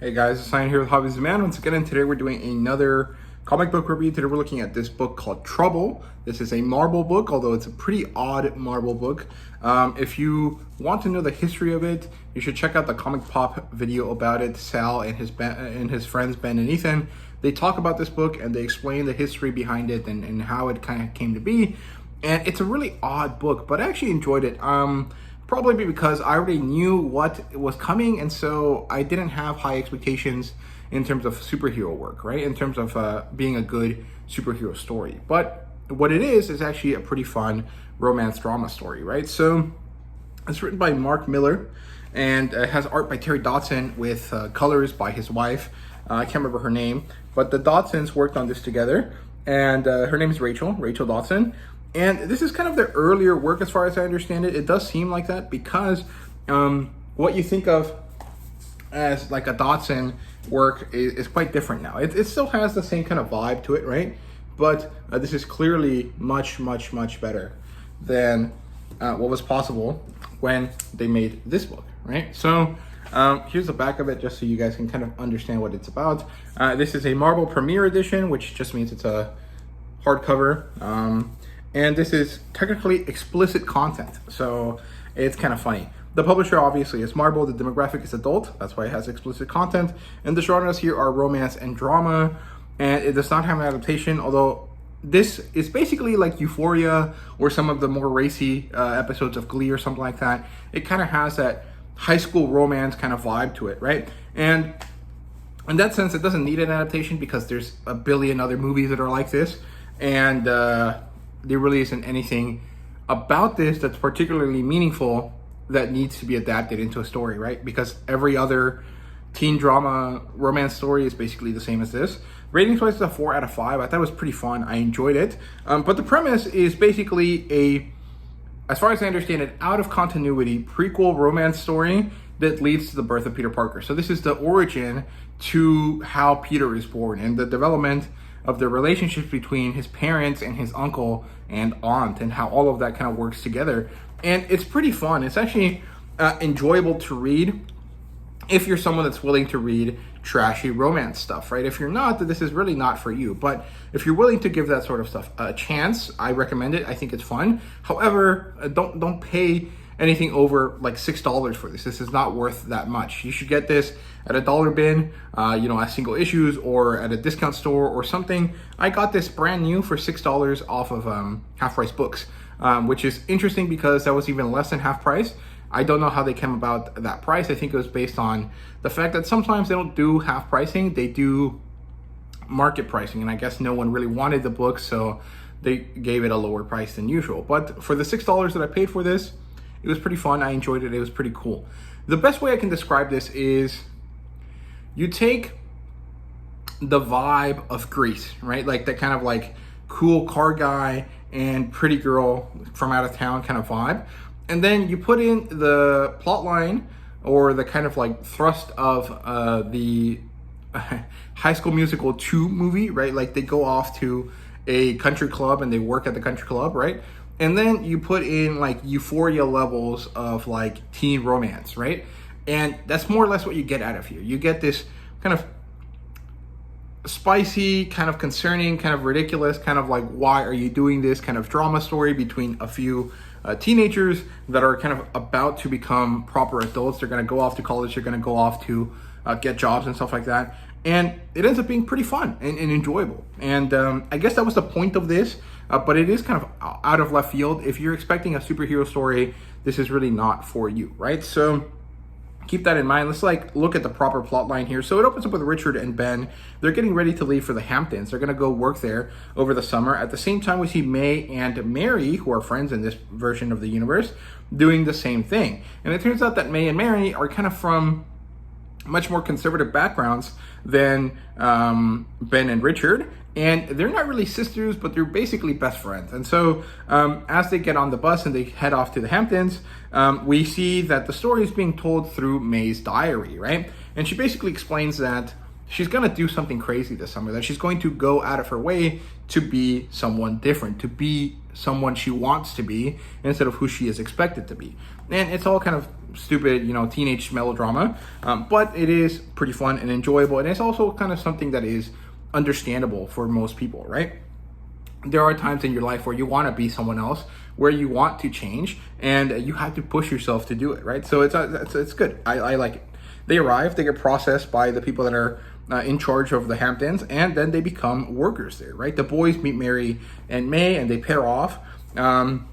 Hey guys, it's Simon here with HobbiesofaMan once again, and today we're doing another comic book review. Today we're looking at this book called Trouble. This is a Marvel book, although it's a pretty odd Marvel book. If you want to know the history of it, you should check out the Comic Pop video about it. Sal and his friends Ben and Ethan, they talk about this book and they explain the history behind it and how it kind of came to be. And it's a really odd book, but I actually enjoyed it. Probably because I already knew what was coming, and so I didn't have high expectations in terms of superhero work, right? In terms of being a good superhero story. But what it is actually a pretty fun romance drama story, right? So it's written by Mark Miller, and it has art by Terry Dodson with colors by his wife. I can't remember her name, but the Dodsons worked on this together, and her name is Rachel Dodson. And this is kind of their earlier work as far as I understand it. It does seem like that because what you think of as like a Dodson work is quite different now. It still has the same kind of vibe to it, right? But this is clearly much better than what was possible when they made this book, right? So here's the back of it just so you guys can kind of understand what it's about. This is a Marvel Premiere Edition, which just means it's a hardcover. And this is technically explicit content, so it's kind of funny. The publisher obviously is Marvel, the demographic is adult, that's why it has explicit content, and the genres here are romance and drama, and it does not have an adaptation, although this is basically like Euphoria or some of the more racy episodes of Glee or something like that. It kind of has that high school romance kind of vibe to it, right? And in that sense, it doesn't need an adaptation because there's a billion other movies that are like this, and there really isn't anything about this that's particularly meaningful that needs to be adapted into a story, right? Because every other teen drama romance story is basically the same as this. Ratings wise, it's a 4 out of 5. I thought it was pretty fun. I enjoyed it. But the premise is basically as far as I understand it, out of continuity prequel romance story that leads to the birth of Peter Parker. So this is the origin to how Peter is born and the development of the relationships between his parents and his uncle and aunt and how all of that kind of works together. And it's pretty fun. It's actually enjoyable to read if you're someone that's willing to read trashy romance stuff, right? If you're not, then this is really not for you. But if you're willing to give that sort of stuff a chance, I recommend it. I think it's fun. However, don't pay anything over like $6 for this. This is not worth that much. You should get this at a dollar bin, as single issues or at a discount store or something. I got this brand new for $6 off of Half Price Books, which is interesting because that was even less than half price. I don't know how they came about that price. I think it was based on the fact that sometimes they don't do half pricing, they do market pricing, and I guess no one really wanted the book, so they gave it a lower price than usual. But for the $6 that I paid for this, it was pretty fun. I enjoyed it. It was pretty cool. The best way I can describe this is you take the vibe of Grease, right? Like that kind of like cool car guy and pretty girl from out of town kind of vibe. And then you put in the plot line or the kind of like thrust of the High School Musical 2 movie, right? Like they go off to a country club and they work at the country club, right? And then you put in like Euphoria levels of like teen romance, right? And that's more or less what you get out of here. You get this kind of spicy, kind of concerning, kind of ridiculous, kind of like, why are you doing this kind of drama story between a few teenagers that are kind of about to become proper adults. They're going to go off to college. They're going to go off to get jobs and stuff like that. And it ends up being pretty fun and enjoyable. And I guess that was the point of this, but it is kind of out of left field. If you're expecting a superhero story, this is really not for you, right? So keep that in mind. Let's like look at the proper plot line here. So it opens up with Richard and Ben. They're getting ready to leave for the Hamptons. They're going to go work there over the summer. At the same time, we see May and Mary, who are friends in this version of the universe, doing the same thing. And it turns out that May and Mary are kind of from much more conservative backgrounds than Ben and Richard, and they're not really sisters, but they're basically best friends. And so as they get on the bus and they head off to the Hamptons, we see that the story is being told through May's diary, right? And she basically explains that she's going to do something crazy this summer, that she's going to go out of her way to be someone different, to be someone she wants to be instead of who she is expected to be. And it's all kind of stupid, teenage melodrama, but it is pretty fun and enjoyable, and it's also kind of something that is understandable for most people, right? There are times in your life where you want to be someone else, where you want to change, and you have to push yourself to do it, right? So it's good. I like it. They arrive, they get processed by the people that are in charge of the Hamptons, and then they become workers there, right? The boys meet Mary and May, and they pair off, and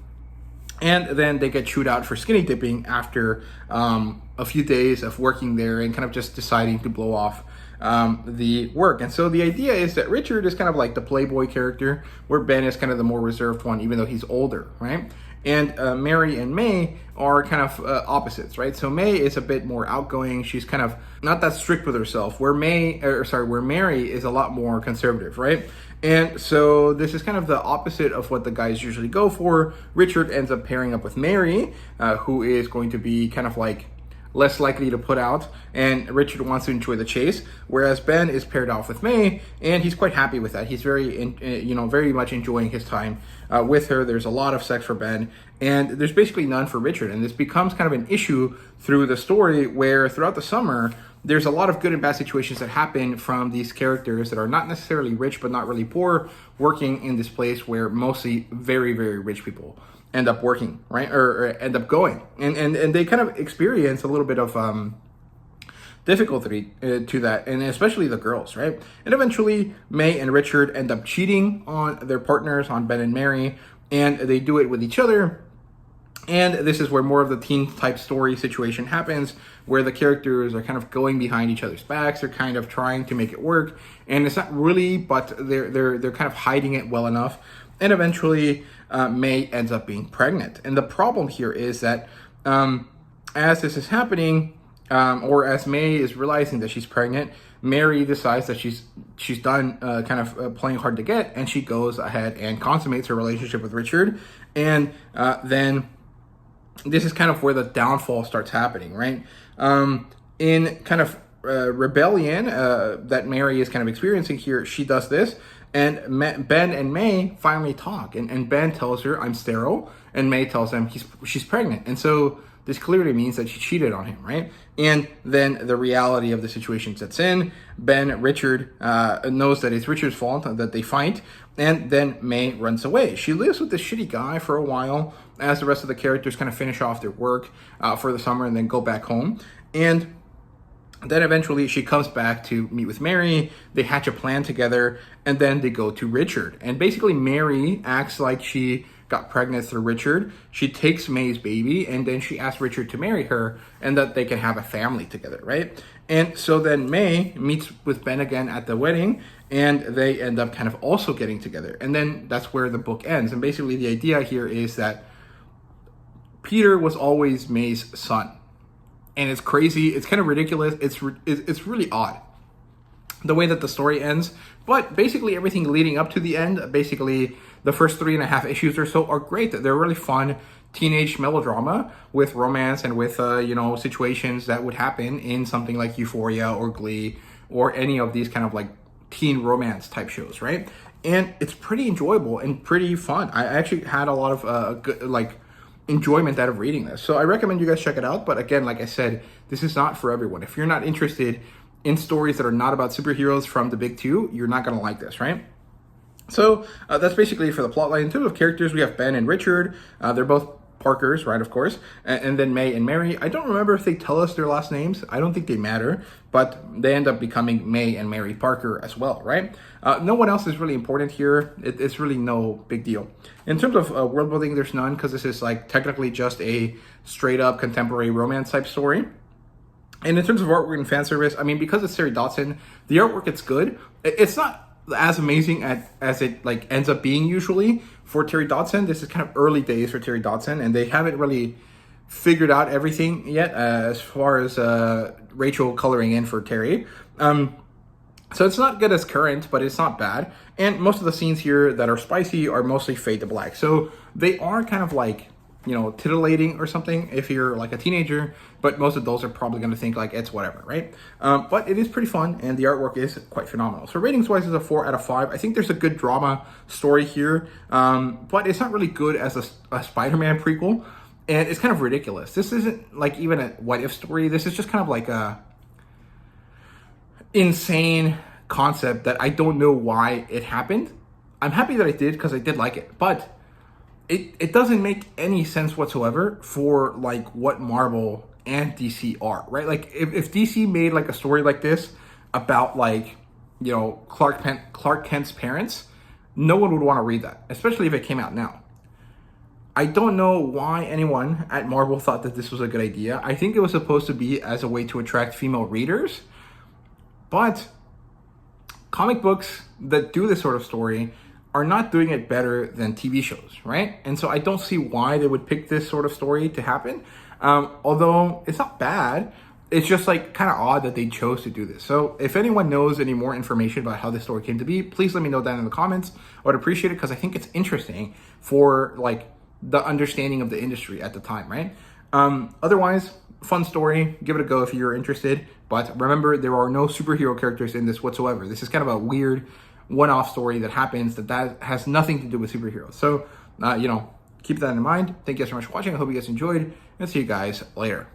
then they get chewed out for skinny dipping after a few days of working there and kind of just deciding to blow off the work. And so the idea is that Richard is kind of like the playboy character, where Ben is kind of the more reserved one, even though he's older, right? And Mary and May are kind of opposites, right? So May is a bit more outgoing. She's kind of not that strict with herself, where Mary is a lot more conservative, right? And so this is kind of the opposite of what the guys usually go for. Richard ends up pairing up with Mary, who is going to be kind of like less likely to put out, and Richard wants to enjoy the chase, whereas Ben is paired off with May, and he's quite happy with that. He's very much enjoying his time with her. There's a lot of sex for Ben, and there's basically none for Richard, and this becomes kind of an issue through the story, where throughout the summer, there's a lot of good and bad situations that happen from these characters that are not necessarily rich, but not really poor, working in this place where mostly very, very rich people end up working, right? Or end up going. And they kind of experience a little bit of difficulty to that, and especially the girls, right? And eventually, May and Richard end up cheating on their partners, on Ben and Mary, and they do it with each other. And this is where more of the teen type story situation happens, where the characters are kind of going behind each other's backs. They're kind of trying to make it work, and it's not really, but they're kind of hiding it well enough. And eventually, May ends up being pregnant. And the problem here is that as this is happening, or as May is realizing that she's pregnant, Mary decides that she's done playing hard to get, and she goes ahead and consummates her relationship with Richard. And then this is kind of where the downfall starts happening, right? In kind of rebellion that Mary is kind of experiencing here, she does this, and Ben and May finally talk, and Ben tells her, "I'm sterile," and May tells him she's pregnant. And so this clearly means that she cheated on him, right? And then the reality of the situation sets in. Richard knows that it's Richard's fault that they fight, and then May runs away. She lives with this shitty guy for a while as the rest of the characters kind of finish off their work for the summer and then go back home. And then eventually she comes back to meet with Mary. They hatch a plan together, and then they go to Richard. And basically Mary acts like she got pregnant through Richard. She takes May's baby, and then she asks Richard to marry her, and that they can have a family together, right? And so then May meets with Ben again at the wedding, and they end up kind of also getting together. And then that's where the book ends. And basically the idea here is that Peter was always May's son. And it's crazy. It's kind of ridiculous. It's really odd, the way that the story ends. But basically everything leading up to the end, basically the first 3.5 issues or so, are great. They're really fun teenage melodrama with romance and with situations that would happen in something like Euphoria or Glee or any of these kind of like teen romance type shows, right? And it's pretty enjoyable and pretty fun. I actually had a lot of good, enjoyment out of reading this. So I recommend you guys check it out. But again, like I said, this is not for everyone. If you're not interested in stories that are not about superheroes from the big two, you're not going to like this, right? So that's basically for the plotline. In terms of characters, we have Ben and Richard. They're both Parkers, right, of course. And then May and Mary. I don't remember if they tell us their last names. I don't think they matter, but they end up becoming May and Mary Parker as well, right? No one else is really important here. It's really no big deal. In terms of world building, there's none, because this is technically just a straight up contemporary romance type story. And in terms of artwork and fan service, I mean, because it's Terry Dodson, the artwork, it's good. It's not as amazing as it ends up being usually for Terry Dodson. This is kind of early days for Terry Dodson, and they haven't really figured out everything yet as far as Rachel coloring in for Terry. So it's not good as current, but it's not bad. And most of the scenes here that are spicy are mostly fade to black. So they are kind of titillating or something if you're a teenager, but most adults are probably going to think it's whatever, right? But it is pretty fun, and the artwork is quite phenomenal. So ratings wise is a 4 out of 5. I think there's a good drama story here, but it's not really good as a Spider-Man prequel. And it's kind of ridiculous. This isn't like even a what if story. This is just kind of like a insane concept that I don't know why it happened. I'm happy that I did because I did like it, but it doesn't make any sense whatsoever for like what Marvel and DC are, right? Like if DC made like a story like this about like, you know, Clark Kent's parents, no one would want to read that, especially if it came out now. I don't know why anyone at Marvel thought that this was a good idea. I think it was supposed to be as a way to attract female readers, but comic books that do this sort of story are not doing it better than TV shows, right? And so I don't see why they would pick this sort of story to happen. Although it's not bad, it's just like kind of odd that they chose to do this. So if anyone knows any more information about how this story came to be, please let me know down in the comments. I would appreciate it because I think it's interesting for like the understanding of the industry at the time, right? Otherwise, fun story. Give it a go if you're interested. But remember, there are no superhero characters in this whatsoever. This is kind of a weird one-off story that happens that has nothing to do with superheroes. So, you know, keep that in mind. Thank you guys so much for watching. I hope you guys enjoyed, and see you guys later.